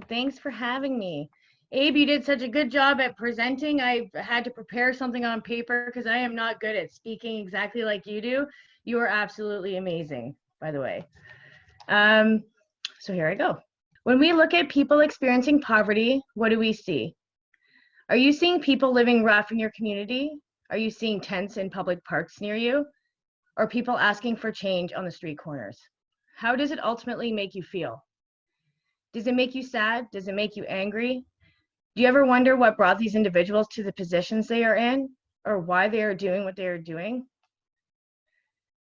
Thanks for having me. Abe, you did such a good job at presenting. I had to prepare something on paper because I am not good at speaking exactly like you do. You are absolutely amazing, by the way. Um, so here I go. When we look at people experiencing poverty, what do we see? Are you seeing people living rough in your community? Are you seeing tents in public parks near you? Or people asking for change on the street corners? How does it ultimately make you feel? Does it make you sad? Does it make you angry? Do you ever wonder what brought these individuals to the positions they are in, or why they are doing what they are doing?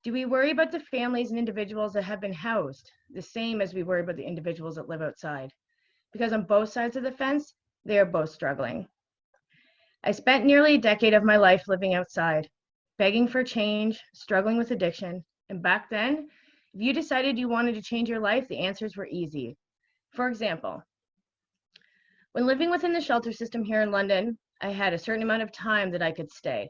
Do we worry about the families and individuals that have been housed the same as we worry about the individuals that live outside? Because on both sides of the fence, they are both struggling. I spent nearly a decade of my life living outside, begging for change, struggling with addiction. And back then, if you decided you wanted to change your life, the answers were easy. For example, when living within the shelter system here in London, I had a certain amount of time that I could stay.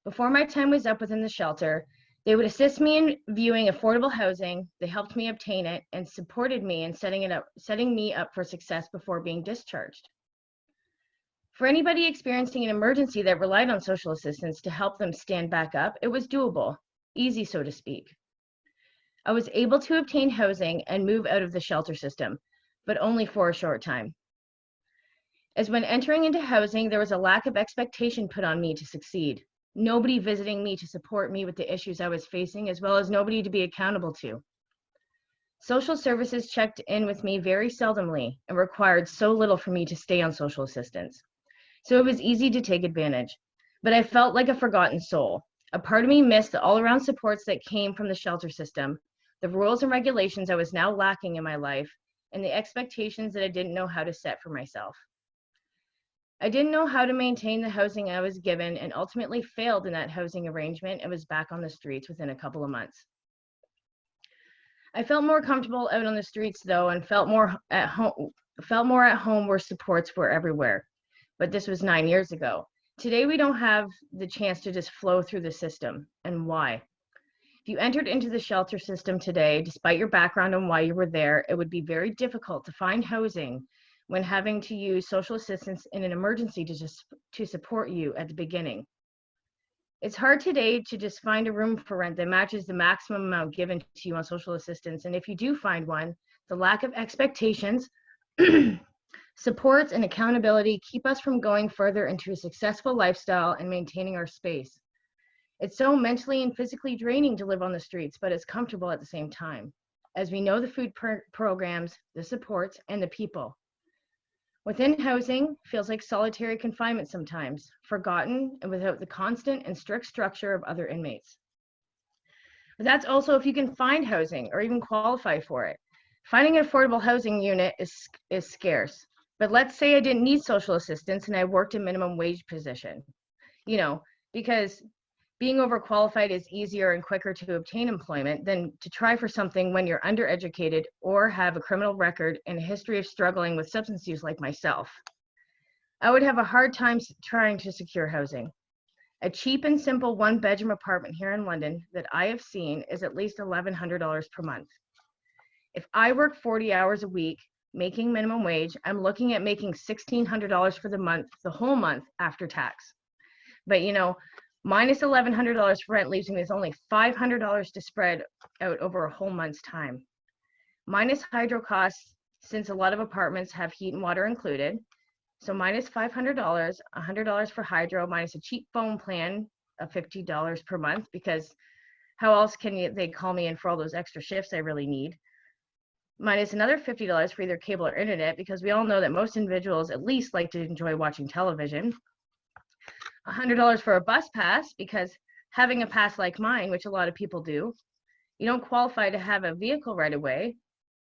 Before my time was up within the shelter, they would assist me in viewing affordable housing. They helped me obtain it and supported me in setting me up for success before being discharged. For anybody experiencing an emergency that relied on social assistance to help them stand back up, it was doable, easy, so to speak. I was able to obtain housing and move out of the shelter system, but only for a short time. As when entering into housing, there was a lack of expectation put on me to succeed. Nobody visiting me to support me with the issues I was facing, as well as nobody to be accountable to. Social services checked in with me very seldomly and required so little for me to stay on social assistance. So it was easy to take advantage, but I felt like a forgotten soul. A part of me missed the all-around supports that came from the shelter system, the rules and regulations I was now lacking in my life, and the expectations that I didn't know how to set for myself. I didn't know how to maintain the housing I was given and ultimately failed in that housing arrangement and was back on the streets within a couple of months. I felt more comfortable out on the streets though and felt more at home where supports were everywhere. But this was 9 years ago. Today, we don't have the chance to just flow through the system. And why? If you entered into the shelter system today, despite your background and why you were there, it would be very difficult to find housing when having to use social assistance in an emergency to support you at the beginning. It's hard today to just find a room for rent that matches the maximum amount given to you on social assistance. And if you do find one, the lack of expectations supports and accountability keep us from going further into a successful lifestyle and maintaining our space. It's so mentally and physically draining to live on the streets, but it's comfortable at the same time, as we know the food programs, the supports, and the people. Within housing, feels like solitary confinement sometimes, forgotten and without the constant and strict structure of other inmates. But that's also if you can find housing or even qualify for it. Finding an affordable housing unit is scarce. But let's say I didn't need social assistance and I worked a minimum wage position, because being overqualified is easier and quicker to obtain employment than to try for something when you're undereducated or have a criminal record and a history of struggling with substance use like myself. I would have a hard time trying to secure housing. A cheap and simple one-bedroom apartment here in London that I have seen is at least $1,100 per month. If I work 40 hours a week, making minimum wage, I'm looking at making $1,600 for the whole month after tax. But minus $1,100 for rent leaves me with only $500 to spread out over a whole month's time. Minus hydro costs, since a lot of apartments have heat and water included. So minus $500, $100 for hydro, minus a cheap phone plan of $50 per month, because how else can they call me in for all those extra shifts I really need? Minus another $50 for either cable or internet, because we all know that most individuals at least like to enjoy watching television. $100 for a bus pass, because having a pass like mine, which a lot of people do, you don't qualify to have a vehicle right away,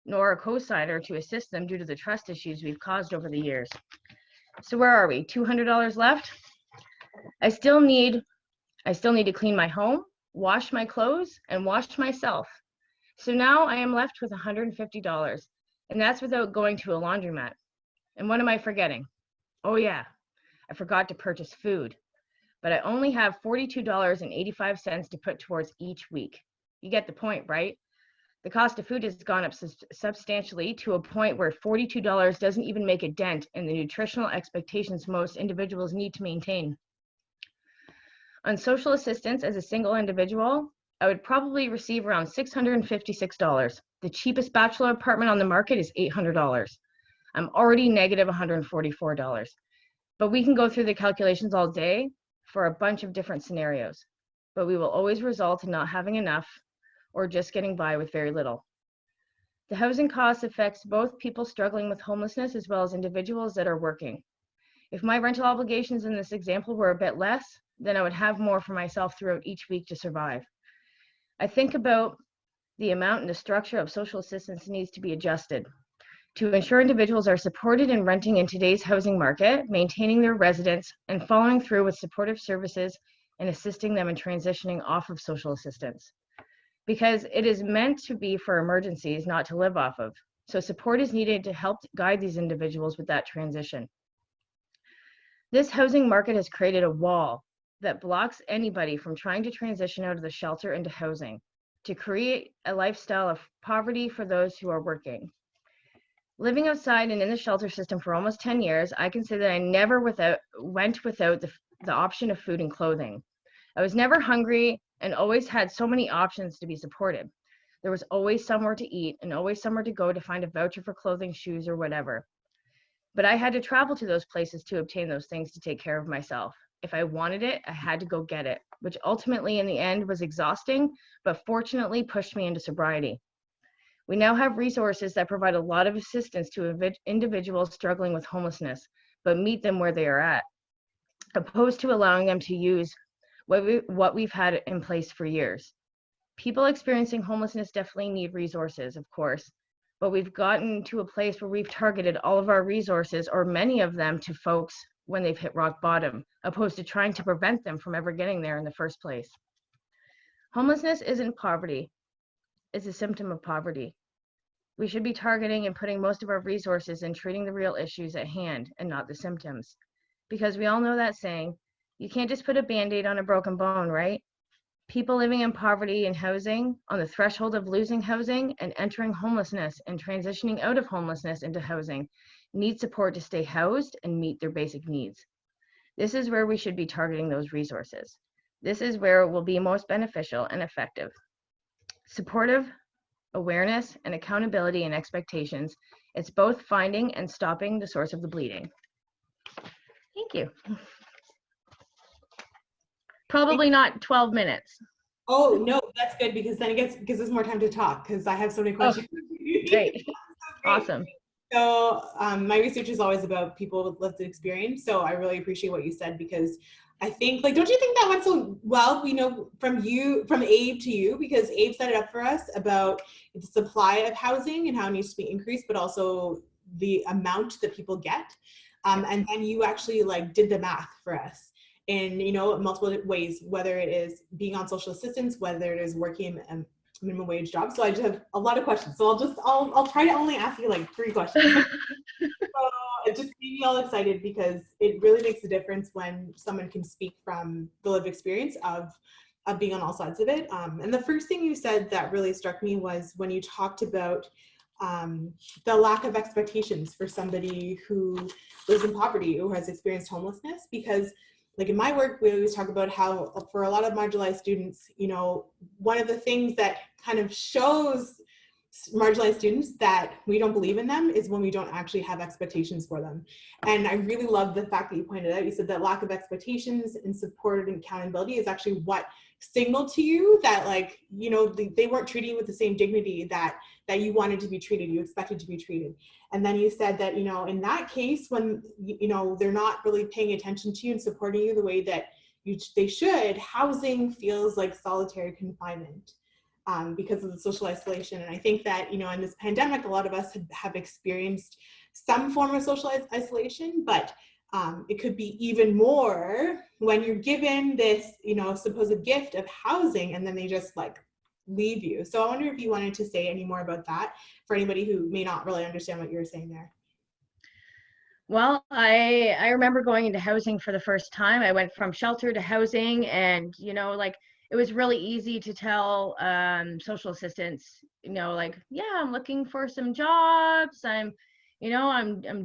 nor a co-signer to assist them due to the trust issues we've caused over the years. So where are we? $200 left? I still need to clean my home, wash my clothes, and wash myself. So now I am left with $150, and that's without going to a laundromat. And what am I forgetting? Oh yeah, I forgot to purchase food, but I only have $42.85 to put towards each week. You get the point, right? The cost of food has gone up substantially to a point where $42 doesn't even make a dent in the nutritional expectations most individuals need to maintain. On social assistance as a single individual, I would probably receive around $656. The cheapest bachelor apartment on the market is $800. I'm already negative $144. But we can go through the calculations all day for a bunch of different scenarios. But we will always result in not having enough or just getting by with very little. The housing cost affects both people struggling with homelessness as well as individuals that are working. If my rental obligations in this example were a bit less, then I would have more for myself throughout each week to survive. I think about the amount and the structure of social assistance needs to be adjusted to ensure individuals are supported in renting in today's housing market, maintaining their residence, and following through with supportive services and assisting them in transitioning off of social assistance. Because it is meant to be for emergencies, not to live off of. So support is needed to help guide these individuals with that transition. This housing market has created a wall that blocks anybody from trying to transition out of the shelter into housing, to create a lifestyle of poverty for those who are working. Living outside and in the shelter system for almost 10 years, I can say that I never went without the option of food and clothing. I was never hungry and always had so many options to be supported. There was always somewhere to eat and always somewhere to go to find a voucher for clothing, shoes, or whatever. But I had to travel to those places to obtain those things to take care of myself. If I wanted it, I had to go get it, which ultimately in the end was exhausting, but fortunately pushed me into sobriety. We now have resources that provide a lot of assistance to individuals struggling with homelessness, but meet them where they are at, opposed to allowing them to use what we've had in place for years. People experiencing homelessness definitely need resources, of course, but we've gotten to a place where we've targeted all of our resources, or many of them, to folks when they've hit rock bottom, opposed to trying to prevent them from ever getting there in the first place. Homelessness isn't poverty, it's a symptom of poverty. We should be targeting and putting most of our resources in treating the real issues at hand and not the symptoms. Because we all know that saying, you can't just put a Band-Aid on a broken bone, right? People living in poverty and housing, on the threshold of losing housing and entering homelessness and transitioning out of homelessness into housing, need support to stay housed and meet their basic needs. This is where we should be targeting those resources. This is where it will be most beneficial and effective. Supportive, awareness, and accountability and expectations. It's both finding and stopping the source of the bleeding. Thank you. Probably not 12 minutes. Oh, no, that's good, because then it gives us more time to talk, because I have so many questions. Oh, great. Awesome. So my research is always about people with lived experience. So I really appreciate what you said, because I think, like, don't you think that went so well, from Abe to you, because Abe set it up for us about the supply of housing and how it needs to be increased, but also the amount that people get. And then you actually did the math for us in, multiple ways, whether it is being on social assistance, whether it is working a minimum wage job. So I just have a lot of questions. So I'll try to only ask you 3 questions. So it just made me all excited, because it really makes a difference when someone can speak from the lived experience of being on all sides of it. And the first thing you said that really struck me was when you talked about the lack of expectations for somebody who lives in poverty, who has experienced homelessness, because in my work, we always talk about how for a lot of marginalized students, one of the things that kind of shows marginalized students that we don't believe in them is when we don't actually have expectations for them. And I really love the fact that you pointed out, you said that lack of expectations and support and accountability is actually what signaled to you that they weren't treating you with the same dignity that you wanted to be treated, you expected to be treated. And then you said that, in that case, when, they're not really paying attention to you and supporting you the way that they should, housing feels like solitary confinement. Because of the social isolation. And I think that, in this pandemic, a lot of us have experienced some form of social isolation, but it could be even more when you're given this, supposed gift of housing, and then they just leave you. So I wonder if you wanted to say any more about that for anybody who may not really understand what you were saying there. Well, I remember going into housing for the first time. I went from shelter to housing, and it was really easy to tell social assistants, you know, like, yeah, I'm looking for some jobs. I'm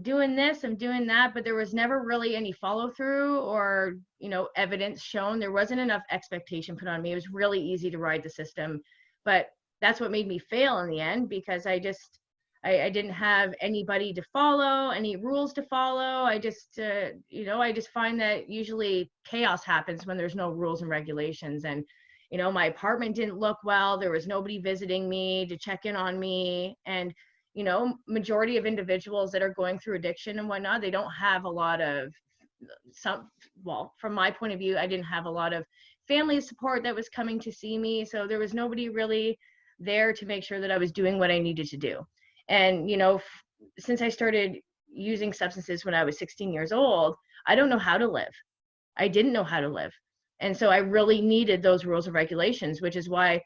doing this, I'm doing that, but there was never really any follow through or, you know, evidence shown. There wasn't enough expectation put on me. It was really easy to ride the system, but that's what made me fail in the end, because I didn't have anybody to follow, any rules to follow. I just, I just find that usually chaos happens when there's no rules and regulations. And, you know, my apartment didn't look well. There was nobody visiting me to check in on me. And, you know, majority of individuals that are going through addiction and whatnot, they don't have a lot of from my point of view, I didn't have a lot of family support that was coming to see me. So there was nobody really there to make sure that I was doing what I needed to do. And, you know, since I started using substances when I was 16 years old, I don't know how to live. I didn't know how to live. And so I really needed those rules and regulations, which is why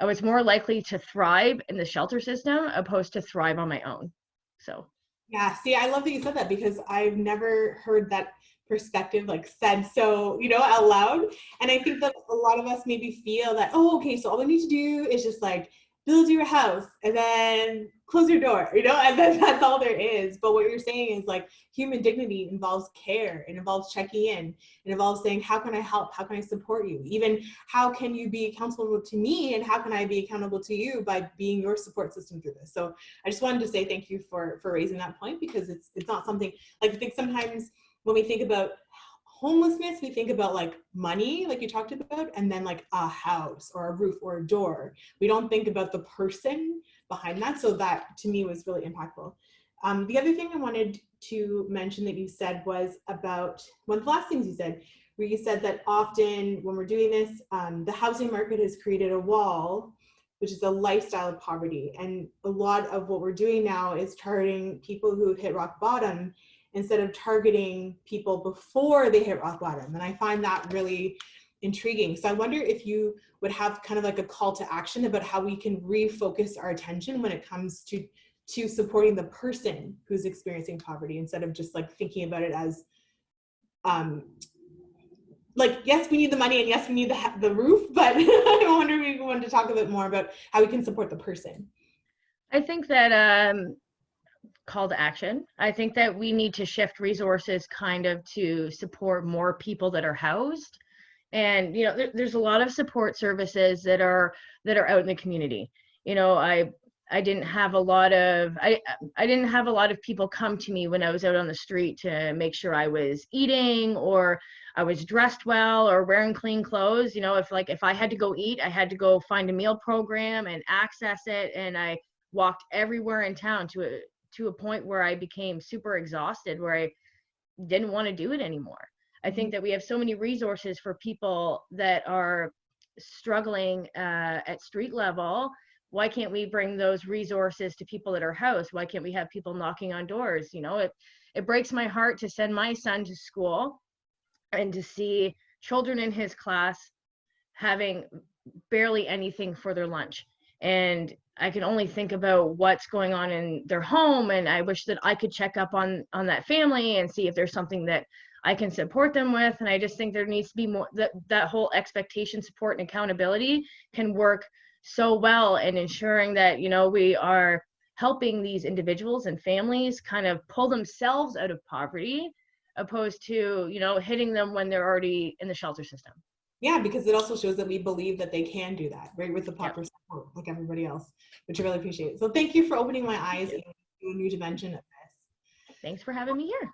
I was more likely to thrive in the shelter system opposed to thrive on my own. So. Yeah, see, I love that you said that, because I've never heard that perspective like said so, you know, out loud. And I think that a lot of us maybe feel that, oh, okay, so all we need to do is just like build your house and then close your door, you know, and then that's all there is. But what you're saying is like human dignity involves care, it involves checking in, it involves saying, how can I help? How can I support you? Even how can you be accountable to me, and how can I be accountable to you by being your support system through this? So I just wanted to say thank you for raising that point, because it's not something like, I think sometimes when we think about homelessness, we think about like money, like you talked about, and then like a house or a roof or a door. We don't think about the person behind that. So that to me was really impactful. The other thing I wanted to mention that you said was about one of the last things you said, where you said that often when we're doing this, the housing market has created a wall, which is a lifestyle of poverty. And a lot of what we're doing now is targeting people who have hit rock bottom instead of targeting people before they hit rock bottom. And I find that really intriguing. So I wonder if you would have kind of like a call to action about how we can refocus our attention when it comes to supporting the person who's experiencing poverty, instead of just like thinking about it as like, yes, we need the money and yes, we need the roof, but I wonder if you wanted to talk a bit more about how we can support the person. I think that call to action. I think that we need to shift resources kind of to support more people that are housed. And, you know, there's a lot of support services that are out in the community. You know, I didn't have a lot of I didn't have a lot of people come to me when I was out on the street to make sure I was eating or I was dressed well or wearing clean clothes. You know, if I had to go eat, I had to go find a meal program and access it. And I walked everywhere in town to a point where I became super exhausted, where I didn't want to do it anymore. I think that we have so many resources for people that are struggling at street level. Why can't we bring those resources to people that are housed? Why can't we have people knocking on doors? You know, it breaks my heart to send my son to school and to see children in his class having barely anything for their lunch. And I can only think about what's going on in their home, and I wish that I could check up on that family and see if there's something that I can support them with. And I just think there needs to be more, that whole expectation, support, and accountability can work so well in ensuring that, you know, we are helping these individuals and families kind of pull themselves out of poverty, opposed to, you know, hitting them when they're already in the shelter system. Yeah, because it also shows that we believe that they can do that, right, with the proper support, like everybody else, which I really appreciate. So thank you for opening my eyes to a new dimension of this. Thanks for having me here.